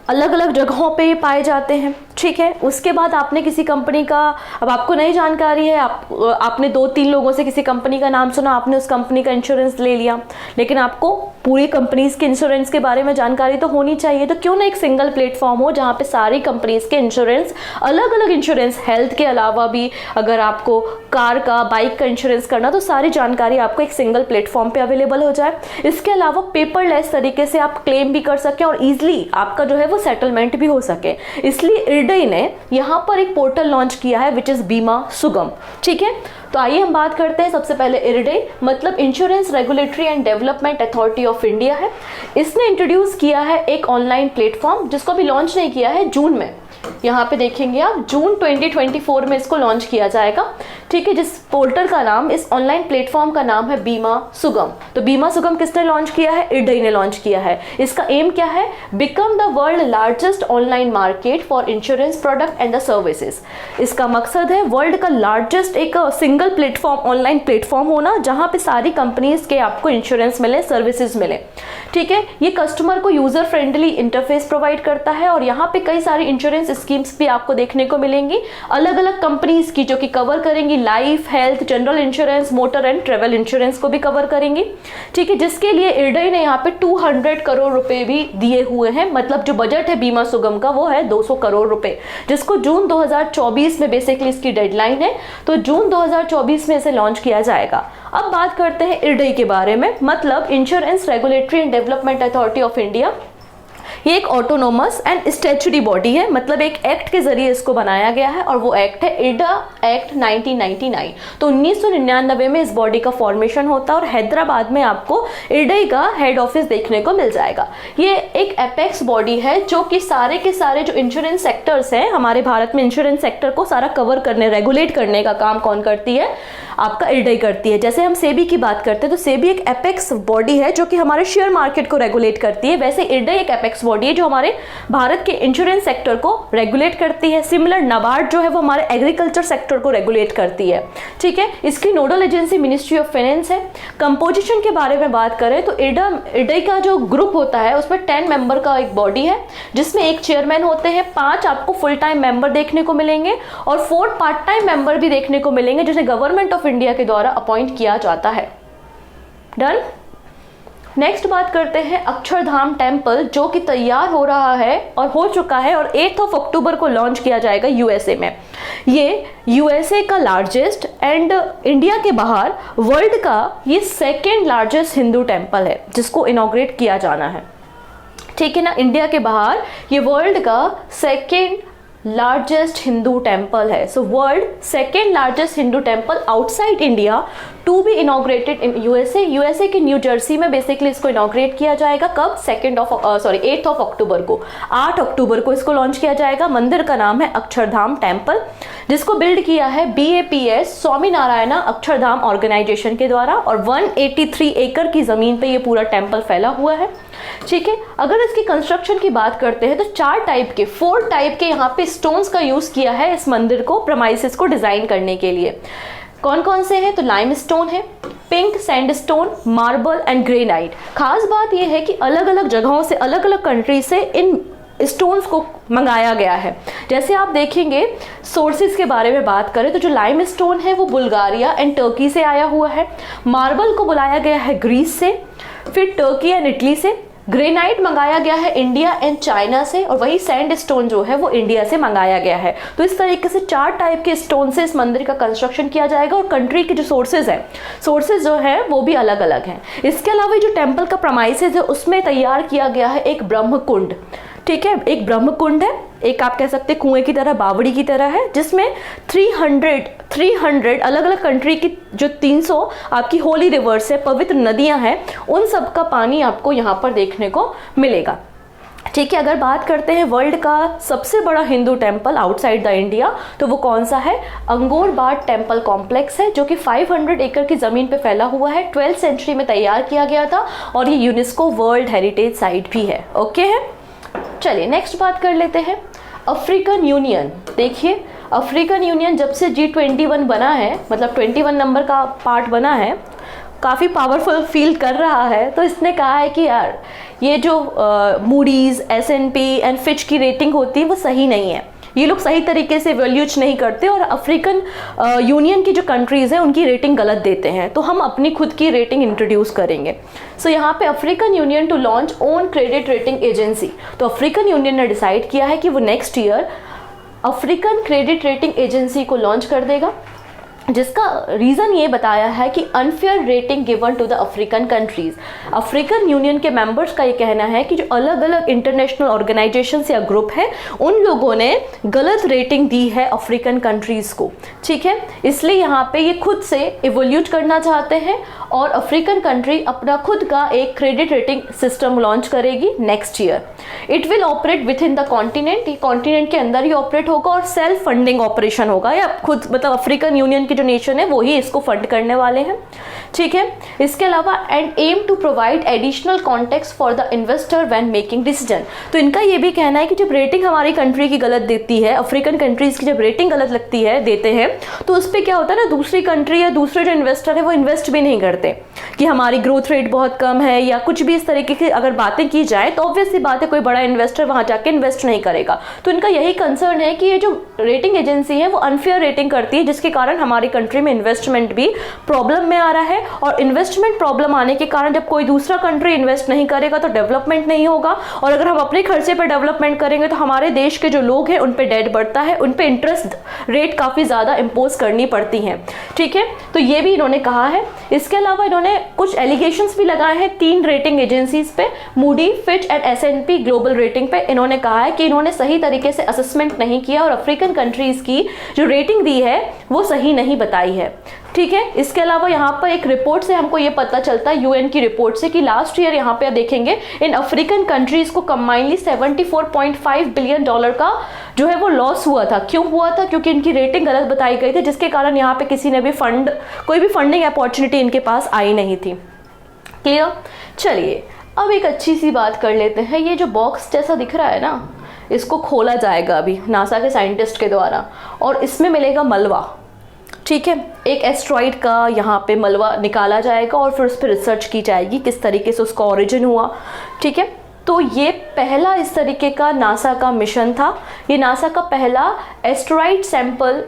अलग अलग जगहों पे ये पाए जाते हैं। ठीक है, उसके बाद आपने किसी कंपनी का, अब आपको नई जानकारी है, आपने 2-3 लोगों से किसी कंपनी का नाम सुना, आपने उस कंपनी का इंश्योरेंस ले लिया, लेकिन आपको पूरी कंपनीज के इंश्योरेंस के बारे में जानकारी तो होनी चाहिए। तो क्यों ना एक सिंगल प्लेटफॉर्म हो जहाँ पे सारी कंपनीज के इंश्योरेंस, अलग अलग इंश्योरेंस, हेल्थ के अलावा भी अगर आपको कार का, बाइक का इंश्योरेंस करना, तो सारी जानकारी आपको एक सिंगल प्लेटफॉर्म पे अवेलेबल हो जाए। इसके अलावा पेपरलेस तरीके से आप क्लेम भी कर सकें और ईजिली आपका जो है वो सेटलमेंट भी हो सके, इसलिए IRDAI ने यहाँ पर एक पोर्टल लॉन्च किया है विच इज बीमा सुगम। ठीक है, तो आइए हम बात करते हैं। सबसे पहले IRDAI मतलब insurance regulatory and development authority of India है। इसने इंट्रोड्यूस किया है एक ऑनलाइन प्लेटफॉर्म जिसको अभी लॉन्च नहीं किया है, जून में, यहाँ पे देखेंगे आप, जून 2024 में इसको लॉन्च किया जाएगा। ठीक है, जिस पोर्टल का नाम, इस ऑनलाइन प्लेटफॉर्म का नाम है बीमा सुगम। तो बीमा सुगम किसने लॉन्च किया है, IRDAI ने लॉन्च किया है। इसका एम क्या है, become the world largest online market for insurance product and the services. इसका मकसद है वर्ल्ड का लार्जेस्ट एक सिंगल प्लेटफॉर्म, ऑनलाइन प्लेटफॉर्म होना जहां पे सारी कंपनीज के आपको इंश्योरेंस मिले, सर्विसेज मिले। ठीक है, ये कस्टमर को यूजर फ्रेंडली इंटरफेस प्रोवाइड करता है, और यहाँ पे कई सारी इंश्योरेंस स्कीम्स भी आपको देखने को मिलेंगी अलग अलग कंपनीज की, जो कि कवर करेंगी life, health, general insurance, motor and travel insurance को भी कवर करेंगी। ठीक है, जिसके लिए IRDAI ने यहाँ पे 200 करोड़ रुपए भी दिए हुए हैं। मतलब जो बजट है बीमा सुगम का वो है 200 करोड़ रुपए, जिसको जून 2024 में बेसिकली इसकी डेडलाइन है, तो जून 2024 में इसे लॉन्च किया जाएगा। अब बात करते हैं IRDAI के बारे में, मतलब insurance regulatory and development authority of India. ये एक ऑटोनोमस एंड स्टैट्यूटरी बॉडी है, मतलब एक एक्ट के जरिए इसको बनाया गया है, और वो एक्ट है IRDA एक्ट 1999। तो 1999 में इस बॉडी का फॉर्मेशन होता है, और हैदराबाद में आपको IRDAI का हेड ऑफिस देखने को मिल जाएगा। ये एक एपेक्स बॉडी है जो कि सारे के सारे जो इंश्योरेंस सेक्टर्स हैं हमारे भारत में, इंश्योरेंस सेक्टर को सारा कवर करने, रेगुलेट करने का काम कौन करती है, आपका IRDAI करती है। जैसे हम सेबी की बात करते हैं तो सेबी एक एपेक्स बॉडी है जो कि हमारे शेयर मार्केट को रेगुलेट करती है, वैसे IRDAI एक एपेक्स बॉडी है जो हमारे भारत के इंश्योरेंस सेक्टर को रेगुलेट करती है। सिमिलर नाबार्ड जो है वो हमारे एग्रीकल्चर सेक्टर को रेगुलेट करती है। ठीक है, इसकी nodal agency ministry of finance है। कंपोजिशन के बारे में बात करें तो IRDAI का जो ग्रुप होता है उसमें 10 मेंबर का एक बॉडी है, जिसमें एक चेयरमैन होते हैं, 5 आपको फुल टाइम मेंबर देखने को मिलेंगे, और 4 पार्ट टाइम मेंबर भी देखने को मिलेंगे जिन्हें गवर्नमेंट ऑफ इंडिया के द्वारा अपॉइंट किया जाता है। डन। नेक्स्ट बात करते हैं अक्षरधाम टेम्पल, जो कि तैयार हो रहा है और हो चुका है, और 8 अक्टूबर को लॉन्च किया जाएगा USA में। ये USA का लार्जेस्ट एंड इंडिया के बाहर वर्ल्ड का ये 2nd लार्जेस्ट हिंदू टेम्पल है जिसको इनॉग्रेट किया जाना है। ठीक है ना, इंडिया के बाहर ये वर्ल्ड का 2nd लार्जेस्ट हिंदू टेम्पल है। So world 2nd largest Hindu temple outside India to be inaugurated in USA के न्यू जर्सी में बेसिकली इसको इनॉग्रेट किया जाएगा। कब? 8 अक्टूबर को। 8 अक्टूबर को इसको लॉन्च किया जाएगा। मंदिर का नाम है अक्षरधाम टेम्पल, जिसको बिल्ड किया है BAPS स्वामी नारायणा अक्षरधाम ऑर्गेनाइजेशन के द्वारा, और 183 एकड़ की जमीन पे ये पूरा टेम्पल फैला हुआ है। ठीक है, अगर इसकी कंस्ट्रक्शन की बात करते हैं तो 4 टाइप के यहाँ पे स्टोन्स का यूज किया है इस मंदिर को, प्रमाइसेस को डिजाइन करने के लिए। कौन कौन से हैं? तो लाइम स्टोन है, pink sandstone, marble and granite. खास बात यह है कि अलग अलग जगहों से, अलग अलग कंट्री से इन स्टोन्स को मंगाया गया है। जैसे आप देखेंगे सोर्सेज के बारे में बात करें तो जो लाइम स्टोन है वो बुल्गारिया एंड टर्की से आया हुआ है। मार्बल को बुलाया गया है ग्रीस से, फिर टर्की एंड इटली से। ग्रेनाइट मंगाया गया है इंडिया एंड चाइना से, और वही सैंड स्टोन जो है वो इंडिया से मंगाया गया है। तो इस तरीके से 4 टाइप के स्टोन से इस मंदिर का कंस्ट्रक्शन किया जाएगा, और कंट्री के जो सोर्सेज जो है वो भी अलग अलग हैं। इसके अलावा जो टेम्पल का प्रमाइसेज है उसमें तैयार किया गया है एक ब्रह्म कुंड, ठीक है, एक ब्रह्म कुंड है, एक आप कह सकते कुएं की तरह, बावड़ी की तरह है, जिसमें 300 अलग अलग कंट्री की जो 300 आपकी होली रिवर्स है, पवित्र नदियां हैं, उन सब का पानी आपको यहाँ पर देखने को मिलेगा। ठीक है, अगर बात करते हैं वर्ल्ड का सबसे बड़ा Hindu temple outside the India, तो वो कौन सा है? अंगोर बाट टेम्पल कॉम्प्लेक्स है, जो कि 500 एकड़ की ज़मीन पे फैला हुआ है। 12th सेंचुरी में तैयार किया गया था, और ये यूनेस्को वर्ल्ड हेरिटेज साइट भी है। ओके है, चलिए नेक्स्ट बात कर लेते हैं। अफ्रीकन यूनियन, देखिए अफ्रीकन यूनियन जब से G21 बना है, मतलब 21 नंबर का पार्ट बना है, काफ़ी पावरफुल फील कर रहा है। तो इसने कहा है कि यार ये जो मूडीज़, S&P एंड फिच की रेटिंग होती है वो सही नहीं है, ये लोग सही तरीके से वैल्यूज नहीं करते, और अफ्रीकन यूनियन की जो कंट्रीज़ हैं उनकी रेटिंग गलत देते हैं, तो हम अपनी खुद की रेटिंग इंट्रोड्यूस करेंगे। सो यहाँ पे African Union to launch own credit rating agency, तो अफ्रीकन यूनियन ने डिसाइड किया है कि वो next year African credit rating agency को लॉन्च कर देगा, जिसका रीज़न ये बताया है कि unfair rating given to the African countries. African Union के मेंबर्स का ये कहना है कि जो अलग अलग इंटरनेशनल ऑर्गेनाइजेशंस या ग्रुप है उन लोगों ने गलत रेटिंग दी है अफ्रीकन कंट्रीज़ को, ठीक है, इसलिए यहाँ पे ये खुद से इवोल्यूट करना चाहते हैं, और अफ्रीकन कंट्री अपना खुद का एक क्रेडिट रेटिंग सिस्टम लॉन्च करेगी next year. It will operate with in the continent, ये कॉन्टिनेंट के अंदर ही ऑपरेट होगा, और सेल्फ फंडिंग ऑपरेशन होगा, या खुद मतलब अफ्रीकन यूनियन जो नेशन है वो ही इसको फंड करने वाले हैं, ठीक है। इसके अलावा and aim to provide additional context for the investor when making decision, तो इनका ये भी कहना है कि जब रेटिंग हमारी कंट्री की गलत देती है, अफ्रीकन कंट्रीज की जब रेटिंग गलत लगती है, देते हैं, तो उस पर क्या होता है ना, दूसरी कंट्री या दूसरे जो इन्वेस्टर है वो इन्वेस्ट भी नहीं करते, कि हमारी ग्रोथ रेट बहुत कम है या कुछ भी इस तरीके की अगर बातें की जाए, तो ऑब्वियस सी बात है कोई बड़ा इन्वेस्टर वहां जाके इन्वेस्ट नहीं करेगा। तो इनका यही कंसर्न है कि ये जो रेटिंग एजेंसी है वो अनफेयर रेटिंग करती है, जिसके कारण हमारी कंट्री में इन्वेस्टमेंट भी प्रॉब्लम में आ रहा है, और इन्वेस्टमेंट प्रॉब्लम आने के कारण जब कोई दूसरा कंट्री इन्वेस्ट नहीं करेगा तो डेवलपमेंट नहीं होगा, और अगर हम अपने खर्चे पर डेवलपमेंट करेंगे तो हमारे देश के जो लोग हैं उन पे डेट बढ़ता है, उन पे इंटरेस्ट रेट काफ़ी ज़्यादा इम्पोज करनी पड़ती हैं, ठीक है। तो ये भी इन्होंने कहा है। इसके अलावा इन्होंने कुछ एलिगेशंस भी लगाए हैं 3 रेटिंग एजेंसीज पे, Moody, Fitch and S&P global rating पे। इन्होंने कहा है कि इन्होंने सही तरीके से असेसमेंट नहीं किया, और अफ्रीकन कंट्रीज की जो रेटिंग दी है वो सही नहीं बताई है, ठीक है। इसके अलावा यहाँ पर एक रिपोर्ट से हमको ये पता चलता है, यूएन की रिपोर्ट से, कि लास्ट ईयर यहाँ पे देखेंगे इन अफ्रीकन कंट्रीज को कंबाइनली $74.5 बिलियन का जो है वो लॉस हुआ था। क्यों हुआ था? क्योंकि इनकी रेटिंग गलत बताई गई थी, जिसके कारण यहाँ पे किसी ने भी कोई भी फंडिंग अपॉर्चुनिटी इनके पास आई नहीं थी। क्लियर? चलिए अब एक अच्छी सी बात कर लेते हैं। ये जो बॉक्स जैसा दिख रहा है ना, इसको खोला जाएगा अभी नासा के साइंटिस्ट के द्वारा, और इसमें मिलेगा मलबा, ठीक है। एक एस्ट्रॉइड का यहाँ पे मलबा निकाला जाएगा, और फिर उस पर रिसर्च की जाएगी किस तरीके से उसका ओरिजिन हुआ, ठीक है। तो ये पहला इस तरीके का नासा का मिशन था। ये नासा का पहला एस्ट्रॉइड सैंपल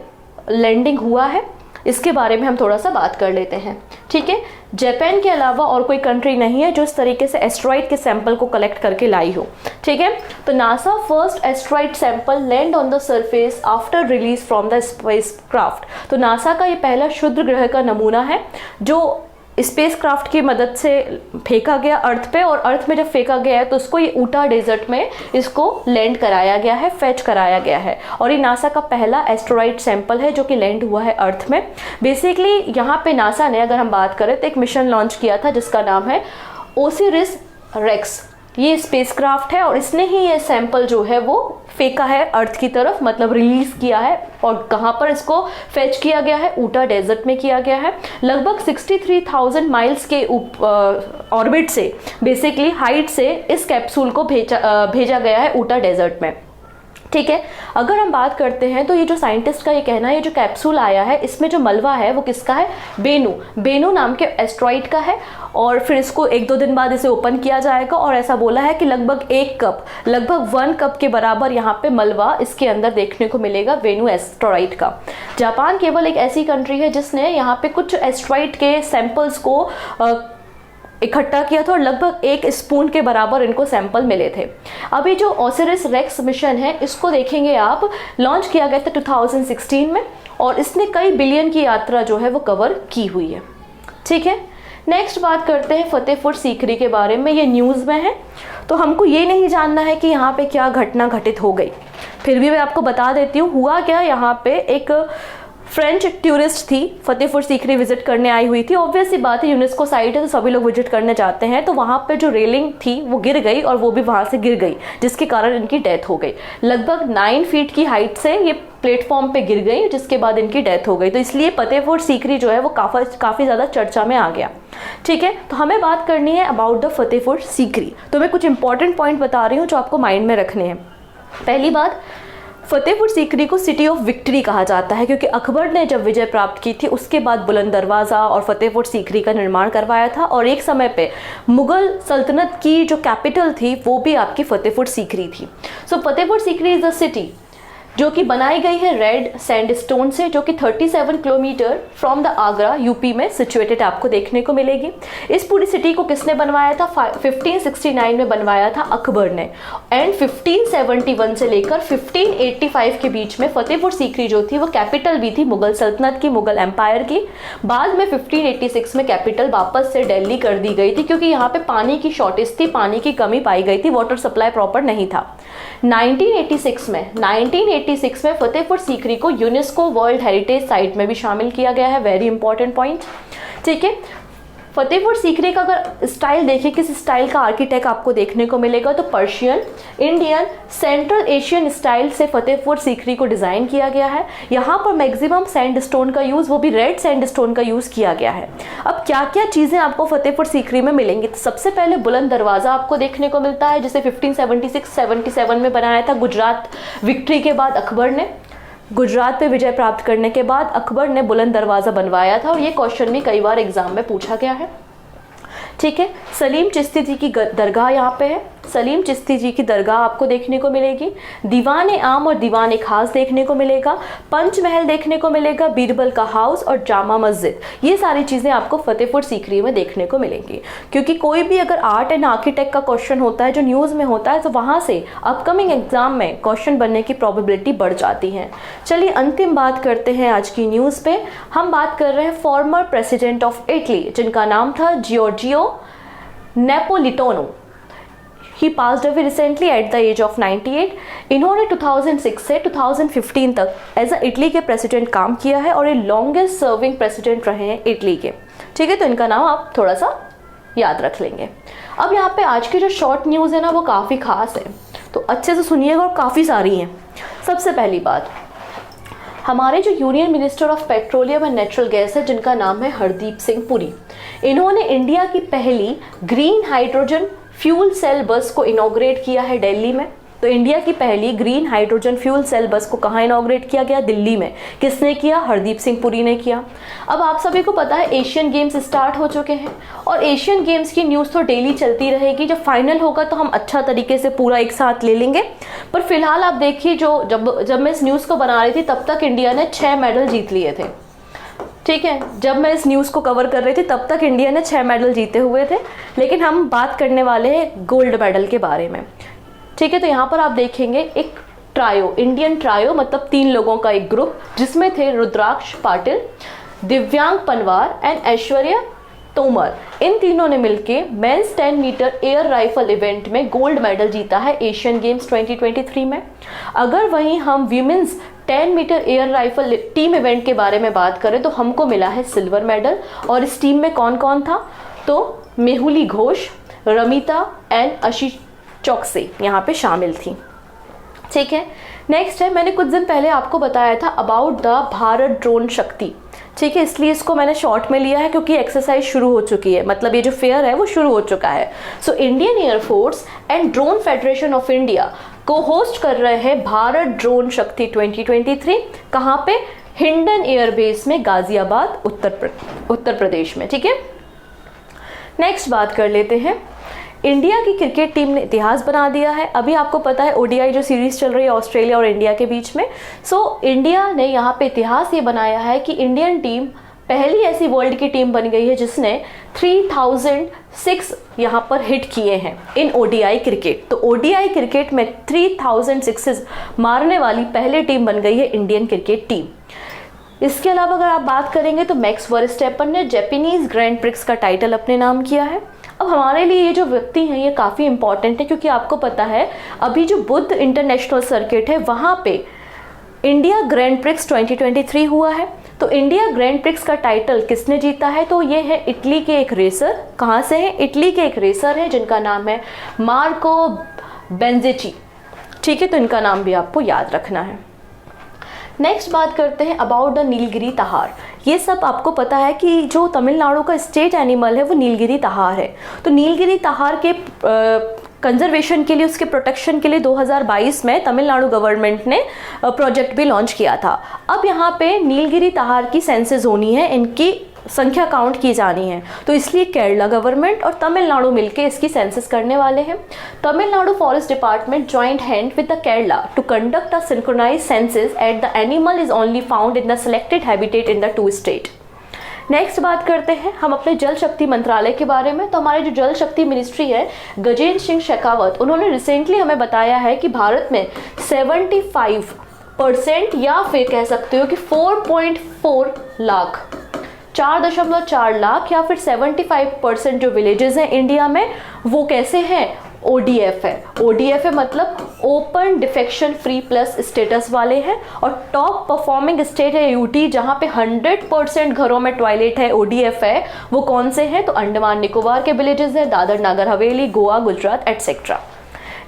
लैंडिंग हुआ है, इसके बारे में हम थोड़ा सा बात कर लेते हैं, ठीक है। जापान के अलावा और कोई कंट्री नहीं है जो इस तरीके से एस्ट्रॉइड के सैंपल को कलेक्ट करके लाई हो, ठीक है। तो NASA first asteroid sample land on the surface after release from the spacecraft. तो नासा का ये पहला क्षुद्र ग्रह का नमूना है जो स्पेसक्राफ्ट की मदद से फेंका गया अर्थ पे, और अर्थ में जब फेंका गया है तो उसको ये ऊटा डेजर्ट में इसको लैंड कराया गया है, फेच कराया गया है, और ये नासा का पहला एस्ट्रॉइड सैंपल है जो कि लैंड हुआ है अर्थ में। बेसिकली यहाँ पे नासा ने, अगर हम बात करें, तो एक मिशन लॉन्च किया था जिसका नाम है ओसिरिस रेक्स। ये स्पेसक्राफ्ट है, और इसने ही ये सैंपल जो है वो फेंका है अर्थ की तरफ, मतलब रिलीज किया है। और कहाँ पर इसको फेच किया गया है? ऊटा डेजर्ट में किया गया है। लगभग 63,000 माइल्स के ऑर्बिट से, बेसिकली हाइट से, इस कैप्सूल को भेजा गया है ऊटा डेजर्ट में, ठीक है। अगर हम बात करते हैं तो ये जो साइंटिस्ट का ये कहना है, ये जो कैप्सूल आया है इसमें जो मलबा है वो किसका है? बेनू नाम के एस्ट्रॉइड का है, और फिर इसको 1-2 दिन बाद इसे ओपन किया जाएगा, और ऐसा बोला है कि लगभग 1 कप के बराबर यहाँ पे मलबा इसके अंदर देखने को मिलेगा बेनू एस्ट्रॉइड का। जापान केवल एक ऐसी कंट्री है जिसने यहाँ पे कुछ एस्ट्रॉइड के सैंपल्स को इकट्ठा किया था और लगभग 1 स्पून के बराबर इनको सैंपल मिले थे। अभी जो ओसिरिस रेक्स मिशन है इसको देखेंगे आप, लॉन्च किया गया था 2016 में और इसने कई बिलियन की यात्रा जो है वो कवर की हुई है। ठीक है, नेक्स्ट बात करते हैं फतेहपुर सीकरी के बारे में। ये न्यूज़ में है तो हमको ये नहीं जानना है कि यहाँ पे क्या घटना घटित हो गई, फिर भी मैं आपको बता देती हूँ हुआ क्या। यहाँ पे एक फ्रेंच टूरिस्ट थी, फतेहपुर सीकरी विजिट करने आई हुई थी। ऑब्वियस सी बात है, यूनेस्को साइट है तो सभी लोग विजिट करने जाते हैं। तो वहाँ पे जो रेलिंग थी वो गिर गई और वो भी वहाँ से गिर गई, जिसके कारण इनकी डेथ हो गई। लगभग 9 फीट की हाइट से ये प्लेटफॉर्म पे गिर गई, जिसके बाद इनकी डेथ हो गई। तो इसलिए फतेहपुर सीकरी जो है वो काफ़ी ज़्यादा चर्चा में आ गया। ठीक है, तो हमें बात करनी है अबाउट द फतेहपुर सीकरी। तो मैं कुछ इंपॉर्टेंट पॉइंट बता रही हूँ जो आपको माइंड में रखने हैं। पहली बात, फतेहपुर सीकरी को सिटी ऑफ विक्ट्री कहा जाता है क्योंकि अकबर ने जब विजय प्राप्त की थी उसके बाद बुलंद दरवाज़ा और फतेहपुर सीकरी का निर्माण करवाया था और एक समय पे मुगल सल्तनत की जो कैपिटल थी वो भी आपकी फतेहपुर सीकरी थी। So Fatehpur Sikri is a city जो कि बनाई गई है रेड सैंडस्टोन से, जो कि 37 kilometre from the Agra UP में सिचुएटेड आपको देखने को मिलेगी। इस पूरी सिटी को किसने बनवाया था? 1569 में बनवाया था अकबर ने एंड 1571 से लेकर 1585 के बीच में फतेहपुर सीकरी जो थी वो कैपिटल भी थी मुगल सल्तनत की, मुगल एम्पायर की। बाद में 1586 में कैपिटल वापस से दिल्ली कर दी गई थी क्योंकि यहाँ पे पानी की शॉर्टेज थी, पानी की कमी पाई गई थी, वाटर सप्लाई प्रॉपर नहीं था। 1986 में फतेहपुर सीकरी को यूनेस्को वर्ल्ड हेरिटेज साइट में भी शामिल किया गया है। Very important point. ठीक है, फतेहपुर सीकरी का अगर स्टाइल देखिए, किस स्टाइल का आर्किटेक्ट आपको देखने को मिलेगा तो Persian, Indian, central Asian style से फतेहपुर सीकरी को डिज़ाइन किया गया है। यहाँ पर मैक्सिमम सैंडस्टोन का यूज़, वो भी रेड सैंडस्टोन का यूज़ किया गया है। अब क्या क्या चीज़ें आपको फतेहपुर सीकरी में मिलेंगी? तो सबसे पहले बुलंद दरवाज़ा आपको देखने को मिलता है जिसे 1576-77 में बनाया था गुजरात विक्ट्री के बाद अकबर ने। गुजरात पे विजय प्राप्त करने के बाद अकबर ने बुलंद दरवाज़ा बनवाया था और ये क्वेश्चन भी कई बार एग्जाम में पूछा गया है। ठीक है, सलीम चिश्ती जी की दरगाह यहाँ पे है। सलीम चिश्ती जी की दरगाह आपको देखने को मिलेगी। दीवान आम और दीवान खास देखने को मिलेगा। पंचमहल देखने को मिलेगा, बीरबल का हाउस और जामा मस्जिद, ये सारी चीज़ें आपको फतेहपुर सीकरी में देखने को मिलेंगी। क्योंकि कोई भी अगर आर्ट एंड आर्किटेक्ट का क्वेश्चन होता है जो न्यूज़ में होता है तो वहाँ से अपकमिंग एग्जाम में क्वेश्चन बनने की प्रोबेबिलिटी बढ़ जाती है। चलिए अंतिम बात करते हैं आज की न्यूज़ पे। हम बात कर रहे हैं फॉर्मर प्रेसिडेंट ऑफ इटली जिनका नाम था Giorgio Napolitano. He passed away recently at the age of 98। इन्होंने 2006 से 2015 तक एज अ इटली के प्रेसिडेंट काम किया है और ये लॉन्गेस्ट सर्विंग प्रेसिडेंट रहे हैं इटली के। ठीक है, तो इनका नाम आप थोड़ा सा याद रख लेंगे। अब यहाँ पे आज की जो शॉर्ट न्यूज़ है ना वो काफ़ी खास है, तो अच्छे से सुनिएगा और काफ़ी सारी हैं। सबसे पहली बात, हमारे जो union minister of petroleum and natural gas है जिनका नाम है हरदीप सिंह पुरी, इन्होंने इंडिया की पहली ग्रीन हाइड्रोजन फ्यूल सेल बस को इनॉग्रेट किया है दिल्ली में। तो इंडिया की पहली ग्रीन हाइड्रोजन फ्यूल सेल बस को कहाँ इनॉग्रेट किया गया? दिल्ली में। किसने किया? हरदीप सिंह पुरी ने किया। अब आप सभी को पता है एशियन गेम्स स्टार्ट हो चुके हैं और एशियन गेम्स की न्यूज़ तो डेली चलती रहेगी। जब फाइनल होगा तो हम अच्छा तरीके से पूरा एक साथ ले लेंगे, पर फिलहाल आप देखिए जब मैं इस न्यूज़ को बना रही थी तब तक इंडिया ने 6 मेडल जीत लिए थे। ठीक है, जब मैं इस न्यूज़ को कवर कर रही थी तब तक इंडिया ने 6 मेडल जीते हुए थे, लेकिन हम बात करने वाले हैं गोल्ड मेडल के बारे में। ठीक है, तो यहाँ पर आप देखेंगे एक ट्रायो, इंडियन ट्रायो मतलब 3 लोगों का एक ग्रुप जिसमें थे रुद्राक्ष पाटिल, दिव्यांग पनवार एंड ऐश्वर्या तोमर। इन तीनों ने मिलके men's 10 metre air rifle event में गोल्ड मेडल जीता है एशियन गेम्स 2023 में। अगर वहीं हम women's 10 metre air rifle team event के बारे में बात करें तो हमको मिला है सिल्वर मेडल। और इस टीम में कौन कौन था? तो मेहुली घोष, रमिता एंड आशीष चौकसे यहाँ पे शामिल थी। ठीक है, नेक्स्ट है, मैंने कुछ दिन पहले आपको बताया था अबाउट द भारत ड्रोन शक्ति। ठीक है, इसलिए इसको मैंने शॉर्ट में लिया है क्योंकि एक्सरसाइज शुरू हो चुकी है, मतलब ये जो फेयर है वो शुरू हो चुका है। So Indian air force and drone federation of India को होस्ट कर रहे हैं भारत ड्रोन शक्ति 2023। कहाँ पे? हिंडन एयरबेस में, गाजियाबाद, उत्तर प्रदेश में। ठीक है, नेक्स्ट बात कर लेते हैं। इंडिया की क्रिकेट टीम ने इतिहास बना दिया है। अभी आपको पता है ओडीआई जो सीरीज चल रही है ऑस्ट्रेलिया और इंडिया के बीच में, सो इंडिया ने यहाँ पे इतिहास ये बनाया है कि इंडियन टीम पहली ऐसी वर्ल्ड की टीम बन गई है जिसने 3006 यहाँ पर हिट किए हैं इन ओडीआई क्रिकेट। तो ओडीआई क्रिकेट में 3006 मारने वाली पहली टीम बन गई है इंडियन क्रिकेट टीम। इसके अलावा अगर आप बात करेंगे तो मैक्स वर्स्टैपन ने जापानीज ग्रैंड प्रिक्स का टाइटल अपने नाम किया है। अब हमारे लिए ये जो व्यक्ति हैं ये काफ़ी इंपॉर्टेंट है, क्योंकि आपको पता है अभी जो बुद्ध इंटरनेशनल सर्किट है वहाँ पे इंडिया ग्रैंड प्रिक्स 2023 हुआ है। तो इंडिया ग्रैंड प्रिक्स का टाइटल किसने जीता है? तो ये है इटली के एक रेसर। कहाँ से है? इटली के एक रेसर है जिनका नाम है मार्को बेंजेची। ठीक है, तो इनका नाम भी आपको याद रखना है। नेक्स्ट बात करते हैं अबाउट द नीलगिरी तहार। ये सब आपको पता है कि जो तमिलनाडु का स्टेट एनिमल है वो नीलगिरी तहार है। तो नीलगिरी तहार के कंजर्वेशन के लिए, उसके प्रोटेक्शन के लिए 2022 में तमिलनाडु गवर्नमेंट ने प्रोजेक्ट भी लॉन्च किया था। अब यहाँ पे नीलगिरी तहार की सेंसेस होनी है, इनकी संख्या काउंट की जानी है। तो इसलिए केरला गवर्नमेंट और तमिलनाडु मिलके इसकी सेंसस करने वाले हैं। Tamil Nadu forest department joint hand with the Kerala to conduct a synchronised census at the animal is only found in the selected habitat in the two state. Next बात करते हैं हम अपने जल शक्ति मंत्रालय के बारे में। तो हमारे जो जल शक्ति मिनिस्ट्री है, गजेंद्र सिंह शेखावत, उन्होंने रिसेंटली हमें बताया है कि भारत में 75% या फिर कह सकते हो कि 4.4 लाख 4.4 लाख या फिर 75% जो विलेजेस हैं इंडिया में वो कैसे हैं? ODF है। ODF है मतलब open defection free plus status वाले हैं। और टॉप परफॉर्मिंग स्टेट है UT, जहाँ पे 100% घरों में टॉयलेट है, ODF है। वो कौन से हैं? तो अंडमान निकोबार के विलेजेस हैं, दादर नगर हवेली, गोवा, गुजरात एटसेट्रा।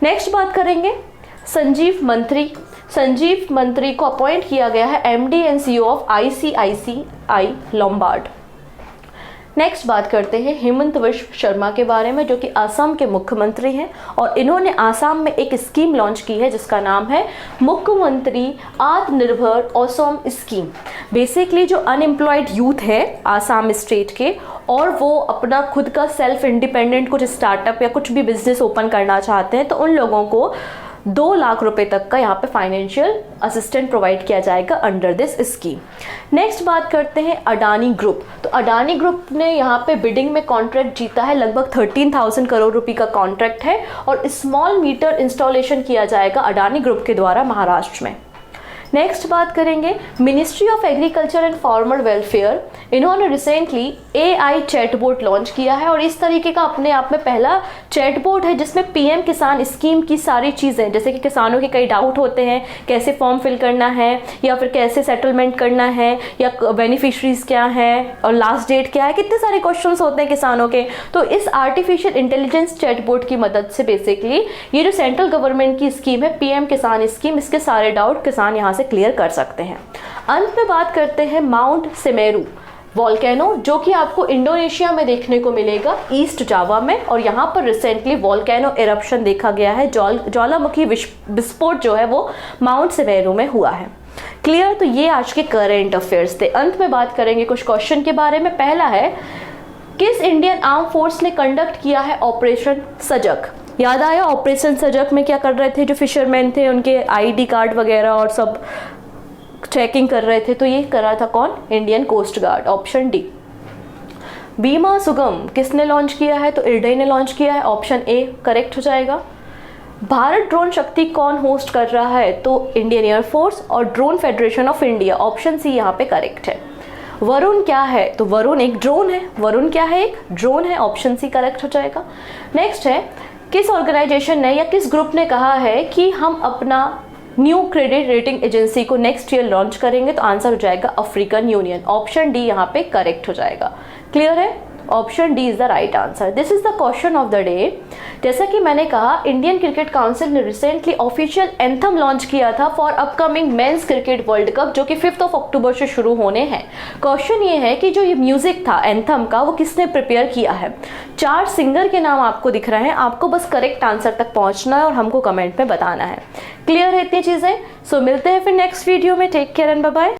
नेक्स्ट बात करेंगे संजीव मंत्री को अपॉइंट किया गया है MD and CEO of ICICI Lombard. Next बात करते हैं हेमंत विश्व शर्मा के बारे में, जो कि आसाम के मुख्यमंत्री हैं और इन्होंने आसाम में एक स्कीम लॉन्च की है जिसका नाम है मुख्यमंत्री आत्मनिर्भर असम स्कीम। बेसिकली जो अनएम्प्लॉयड यूथ है आसाम स्टेट के और वो अपना खुद का सेल्फ इंडिपेंडेंट कुछ स्टार्टअप या कुछ भी बिजनेस ओपन करना चाहते हैं, तो उन लोगों को 2 लाख रुपए तक का यहाँ पे फाइनेंशियल असिस्टेंट प्रोवाइड किया जाएगा अंडर दिस स्कीम। नेक्स्ट बात करते हैं अडानी ग्रुप। तो अडानी ग्रुप ने यहाँ पे बिडिंग में कॉन्ट्रैक्ट जीता है, लगभग 13,000 करोड़ रुपए का कॉन्ट्रैक्ट है और स्मॉल मीटर इंस्टॉलेशन किया जाएगा अडानी ग्रुप के द्वारा महाराष्ट्र में। नेक्स्ट बात करेंगे ministry of agriculture and farmer welfare. इन्होंने रिसेंटली AI चैटबोट लॉन्च किया है और इस तरीके का अपने आप में पहला चैटबोट है जिसमें PM किसान स्कीम की सारी चीज़ें, जैसे कि किसानों के कई डाउट होते हैं, कैसे फॉर्म फिल करना है या फिर कैसे सेटलमेंट करना है या बेनिफिशरीज क्या है और लास्ट डेट क्या है, कितने सारे क्वेश्चन होते हैं किसानों के। तो इस आर्टिफिशियल इंटेलिजेंस चैटबोट की मदद से बेसिकली ये जो सेंट्रल गवर्नमेंट की स्कीम है PM किसान स्कीम, इसके सारे डाउट किसान यहाँ से क्लियर कर सकते हैं। अंत में बात करते हैं माउंट सेमेरू वॉल्केनो, जो कि आपको इंडोनेशिया में देखने को मिलेगा, ईस्ट जावा में। और यहाँ पर रिसेंटली वॉल्केनो इरप्शन देखा गया है, ज्वालामुखी विस्फोट जो है वो माउंट सेमेरू में हुआ है। क्लियर? तो ये आज के करंट अफेयर्स थे। अंत में बात करेंगे कुछ क्वेश्चन के बारे में। पहला है, किस इंडियन आर्म फोर्स ने कंडक्ट किया है ऑपरेशन सजग? याद आया ऑपरेशन सजग में क्या कर रहे थे? जो फिशरमैन थे उनके ID कार्ड वगैरह और सब चेकिंग कर रहे थे, तो ये कर रहा था कौन? Indian coast guard, option D. Bima Sugam किसने लॉन्च किया है? तो IRDAI ने लॉन्च किया है, ऑप्शन A करेक्ट हो जाएगा। भारत ड्रोन शक्ति कौन होस्ट कर रहा है? तो इंडियन एयरफोर्स और drone federation of India, option C यहाँ पे करेक्ट है। वरुण क्या है? तो वरुण एक ड्रोन है। वरुण क्या है? एक ड्रोन है, ऑप्शन C करेक्ट हो जाएगा। नेक्स्ट है, किस ऑर्गेनाइजेशन ने या किस ग्रुप ने कहा है कि हम अपना न्यू क्रेडिट रेटिंग एजेंसी को नेक्स्ट ईयर लॉन्च करेंगे? तो आंसर हो जाएगा अफ्रीकन यूनियन, ऑप्शन डी यहाँ पे करेक्ट हो जाएगा। क्लियर है? Option D is the right answer. This is the question of the day. जैसा कि मैंने कहा, इंडियन क्रिकेट काउंसिल ने रिसेंटली ऑफिशियल एंथम लॉन्च किया था for upcoming men's cricket world cup, जो कि 5 अक्टूबर से शुरू होने हैं। क्वेश्चन ये है कि जो ये म्यूजिक था एंथम का, वो किसने प्रिपेयर किया है? 4 सिंगर के नाम आपको दिख रहे हैं, आपको बस करेक्ट आंसर तक पहुंचना है और हमको कमेंट में बताना है। क्लियर है इतनी चीजें? सो मिलते हैं फिर नेक्स्ट वीडियो में। Take care and bye bye.